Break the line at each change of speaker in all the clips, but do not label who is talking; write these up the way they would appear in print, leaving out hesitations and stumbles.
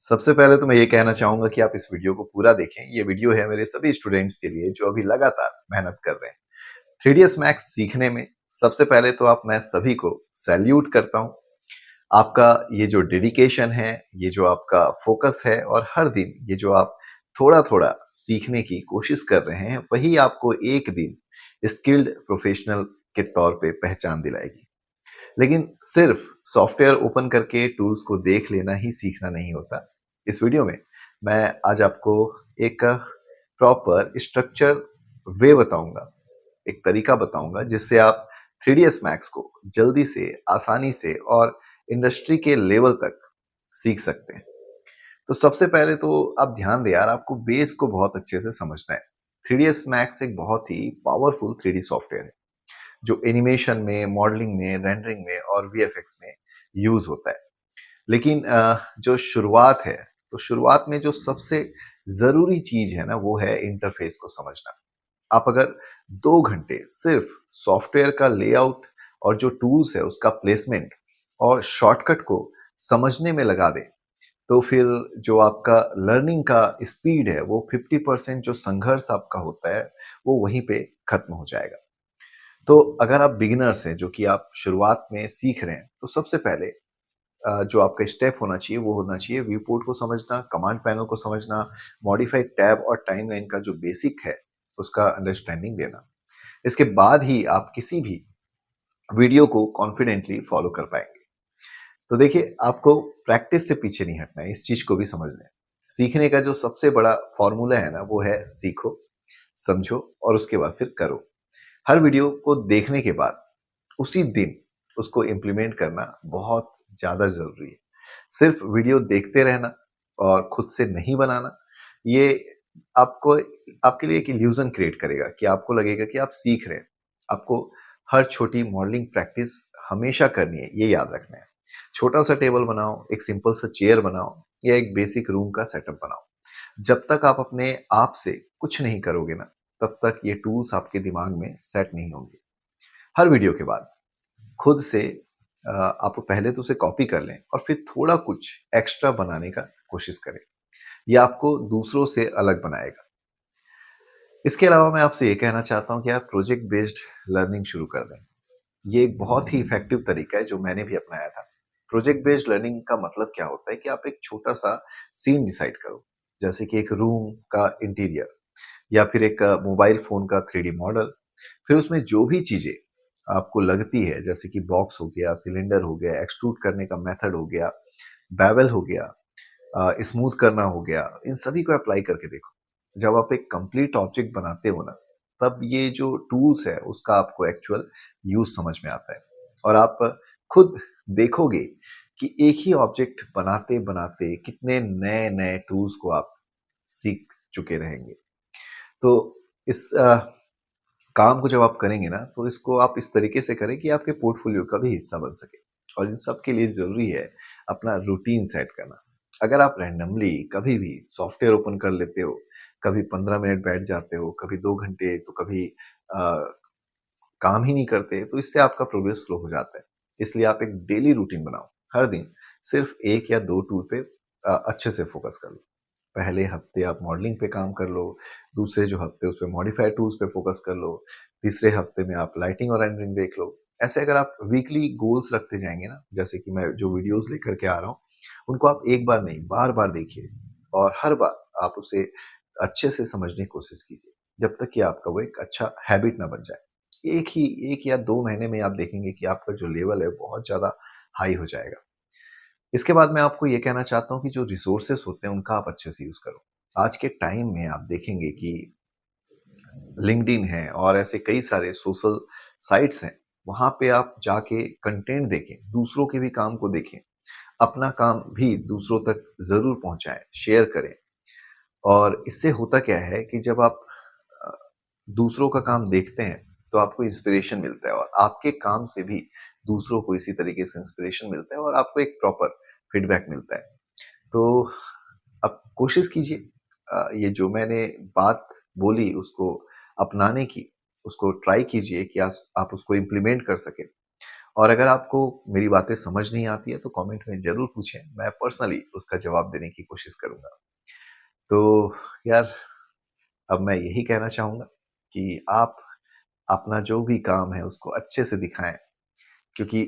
सबसे पहले तो मैं ये कहना चाहूँगा कि आप इस वीडियो को पूरा देखें। ये वीडियो है मेरे सभी स्टूडेंट्स के लिए जो अभी लगातार मेहनत कर रहे हैं। 3ds मैक्स सीखने में सबसे पहले तो आप मैं सभी को सैल्यूट करता हूँ। आपका ये जो डेडिकेशन है, ये जो आपका फ़ोकस है और हर दिन ये जो आप थोड़ा-थोड़ा सीखने की कोशिश कर रहे हैं, वही आपको एक दिन स्किल्ड प्रोफ़ेशनल के तौर पे पहचान दिलाएगी। लेकिन सिर्फ सॉफ्टवेयर ओपन करके टूल्स को देख लेना ही सीखना नहीं होता। इस वीडियो में मैं आज आपको एक प्रॉपर स्ट्रक्चर वे बताऊंगा, एक तरीका बताऊंगा जिससे आप 3ds मैक्स को जल्दी से, आसानी से और इंडस्ट्री के लेवल तक सीख सकते हैं। तो सबसे पहले तो आप ध्यान दें यार, आपको बेस को बहुत अच्छे से समझना है। 3ds मैक्स एक बहुत ही पावरफुल 3D सॉफ्टवेयर है जो एनिमेशन में, मॉडलिंग में, रेंडरिंग में और वीएफएक्स में यूज़ होता है। लेकिन जो शुरुआत है, तो शुरुआत में जो सबसे ज़रूरी चीज़ है ना, वो है इंटरफ़ेस को समझना। आप अगर 2 घंटे सिर्फ़ सॉफ्टवेयर का लेआउट और जो टूल्स है, उसका प्लेसमेंट और शॉर्टकट को समझने में लगा दें, तो फिर जो आपका लर्निंग का स्पीड है, वो 50% जो संघर्ष आपका होता है, वो वहीं पे खत्म हो जाएगा। तो अगर आप बिगिनर्स हैं, जो कि आप शुरुआत में सीख रहे हैं, तो सबसे पहले जो आपका स्टेप होना चाहिए, वो होना चाहिए व्यू पोर्ट को समझना, कमांड पैनल को समझना, मॉडिफाइड टैब और टाइमलाइन का जो बेसिक है, उसका अंडरस्टैंडिंग देना। इसके बाद ही आप किसी भी वीडियो को कॉन्फिडेंटली फॉलो कर पाएँगे। तो देखिए, आपको प्रैक्टिस से पीछे नहीं हटना है, इस चीज़ को भी समझना है। सीखने का जो सबसे बड़ा फ़ॉर्मूला है ना, वो है सीखो, समझो और उसके बाद फिर करो। हर वीडियो को देखने के बाद उसी दिन उसको इम्प्लीमेंट करना बहुत ज़्यादा ज़रूरी है। सिर्फ़ वीडियो देखते रहना और खुद से नहीं बनाना, ये आपको आपके लिए एक इल्यूज़न क्रिएट करेगा कि आपको लगेगा कि आप सीख रहे हैं। आपको हर छोटी मॉडलिंग प्रैक्टिस हमेशा करनी है, ये याद रखना है। छोटा-सा टेबल बनाओ, एक सिंपल सा चेयर बनाओ या एक बेसिक रूम का सेटअप बनाओ। जब तक आप अपने आप से कुछ नहीं करोगे ना, तब तक ये टूल्स आपके दिमाग में सेट नहीं होंगे। हर वीडियो के बाद खुद से आप पहले तो उसे कॉपी कर लें और फिर थोड़ा कुछ एक्स्ट्रा बनाने का कोशिश करें। ये आपको दूसरों से अलग बनाएगा। इसके अलावा मैं आपसे ये कहना चाहता हूँ कि आप प्रोजेक्ट बेस्ड लर्निंग शुरू कर दें। ये एक बहुत ही इफ़ेक्टिव तरीका है जो मैंने भी अपनाया था। प्रोजेक्ट बेस्ड लर्निंग का मतलब क्या होता है कि आप एक छोटा-सा सीन डिसाइड करो, जैसे कि एक रूम का इंटीरियर या फिर एक मोबाइल फ़ोन का 3D मॉडल। फिर उसमें जो भी चीज़ें आपको लगती है, जैसे कि बॉक्स हो गया, सिलेंडर हो गया, एक्सट्रूड करने का मेथड हो गया, बेवल हो गया, स्मूथ करना हो गया, इन सभी को अप्लाई करके देखो। जब आप एक कंप्लीट ऑब्जेक्ट बनाते हो ना, तब ये जो टूल्स है उसका आपको एक्चुअल यूज़ समझ में आता है और आप खुद देखोगे कि एक ही ऑब्जेक्ट बनाते-बनाते कितने नए-नए टूल्स को आप सीख चुके रहेंगे। तो इस काम को जब आप करेंगे ना, तो इसको आप इस तरीके से करें कि आपके पोर्टफोलियो का भी हिस्सा बन सके। और इन सब के लिए ज़रूरी है अपना रूटीन सेट करना। अगर आप रैंडमली कभी भी सॉफ्टवेयर ओपन कर लेते हो, कभी 15 मिनट बैठ जाते हो, कभी 2 घंटे, तो कभी अ, काम ही नहीं करते, तो इससे आपका प्रोग्रेस स्लो हो जाता है। इसलिए आप एक डेली रूटीन बनाओ। हर दिन सिर्फ 1 या 2 टूल पे अच्छे से फ़ोकस कर लो। पहले हफ्ते आप मॉडलिंग पे काम कर लो, दूसरे जो हफ्ते उस पे मॉडिफाइड टूल्स पे फ़ोकस कर लो, तीसरे हफ्ते में आप लाइटिंग और रेंडरिंग देख लो। ऐसे अगर आप वीकली गोल्स रखते जाएँगे ना, जैसे कि मैं जो वीडियोज़ लेकर के आ रहा हूँ, उनको आप एक बार नहीं, बार-बार देखिए और हर बार आप उसे अच्छे से समझने की कोशिश कीजिए, जब तक कि आपका वो एक अच्छा हैबिट ना बन जाए। 1 या 2 महीने में आप देखेंगे कि आपका जो लेवल है, बहुत ज़्यादा हाई हो जाएगा। इसके बाद मैं आपको ये कहना चाहता हूँ कि जो रिसोर्सेस होते हैं उनका आप अच्छे से यूज़ करो। आज के टाइम में आप देखेंगे कि लिंक्डइन है और ऐसे कई सारे सोशल साइट्स हैं। वहाँ पे आप जाके कंटेंट देखें, दूसरों के भी काम को देखें, अपना काम भी दूसरों तक ज़रूर पहुँचाएँ, शेयर करें। और इससे होता क्या है कि जब आप अ, दूसरों का काम देखते हैं, तो आपको इंस्पिरेशन मिलता है और आपके काम से भी दूसरों को इसी तरीके से इंस्पिरेशन मिलता है और आपको एक प्रॉपर फीडबैक मिलता है। तो आप कोशिश कीजिए, ये जो मैंने बात बोली उसको अपनाने की, उसको ट्राई कीजिए कि आप उसको इम्प्लीमेंट कर सकें और अगर आपको मेरी बातें समझ नहीं आती है तो कमेंट में ज़रूर पूछें, मैं पर्सनली उसका जवाब देने की कोशिश करूँगा। तो यार, अब मैं यही कहना चाहूँगा कि आप अपना जो भी काम है उसको अच्छे से दिखाएँ, क्योंकि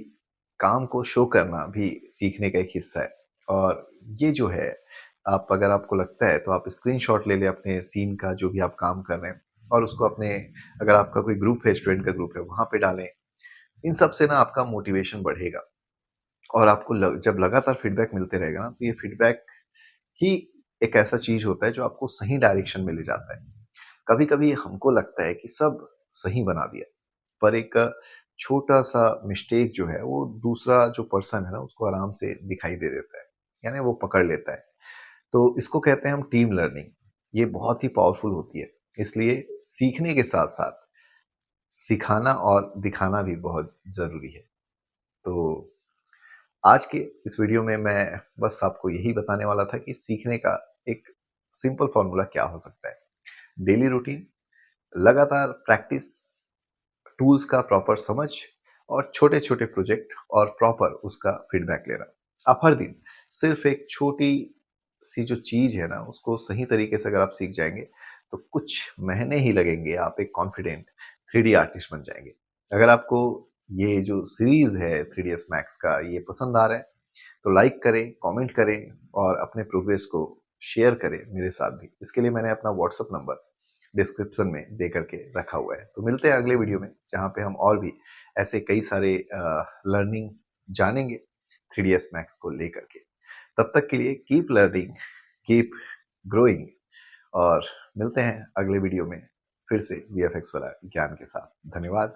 काम को शो करना भी सीखने का एक हिस्सा है। और ये जो है, आप अगर आपको लगता है तो आप स्क्रीनशॉट ले लें अपने सीन का, जो भी आप काम कर रहे हैं, और उसको अपने, अगर आपका कोई ग्रुप है, स्टूडेंट का ग्रुप है, वहाँ पे डालें। इन सब से ना आपका मोटिवेशन बढ़ेगा, और आपको जब लगातार फीडबैक मिलते रहेगा ना, तो ये फीडबैक ही एक ऐसा चीज़ होता है जो आपको सही डायरेक्शन में ले जाता है। कभी-कभी हमको लगता है कि सब सही बना दिया, पर एक छोटा-सा मिस्टेक जो है वो दूसरा जो पर्सन है ना उसको आराम से दिखाई दे देता है, यानी वो पकड़ लेता है। तो इसको कहते हैं हम टीम लर्निंग। ये बहुत ही पावरफुल होती है। इसलिए सीखने के साथ-साथ सिखाना और दिखाना भी बहुत ज़रूरी है। तो आज के इस वीडियो में मैं बस आपको यही बताने वाला था कि सीखने का एक सिंपल फ़ॉर्मूला क्या हो सकता है। डेली रूटीन, लगातार प्रैक्टिस, टूल्स का प्रॉपर समझ, और छोटे-छोटे प्रोजेक्ट और प्रॉपर उसका फीडबैक लेना। आप हर दिन सिर्फ़ एक छोटी-सी जो चीज़ है ना, उसको सही तरीके से अगर आप सीख जाएँगे, तो कुछ महीने ही लगेंगे, आप एक कॉन्फिडेंट 3D आर्टिस्ट बन जाएँगे। अगर आपको ये जो सीरीज़ है 3ds मैक्स का, ये पसंद आ रहा है, तो लाइक करें, कमेंट करें और अपने प्रोग्रेस को शेयर करें मेरे साथ भी। इसके लिए मैंने अपना व्हाट्सएप नंबर डिस्क्रिप्शन में दे करके रखा हुआ है। तो मिलते हैं अगले वीडियो में, जहाँ पे हम और भी ऐसे कई सारे लर्निंग जानेंगे 3ds मैक्स को लेकर के। तब तक के लिए कीप लर्निंग, कीप ग्रोइंग, और मिलते हैं अगले वीडियो में फिर से वीएफएक्स वाला ज्ञान के साथ। धन्यवाद।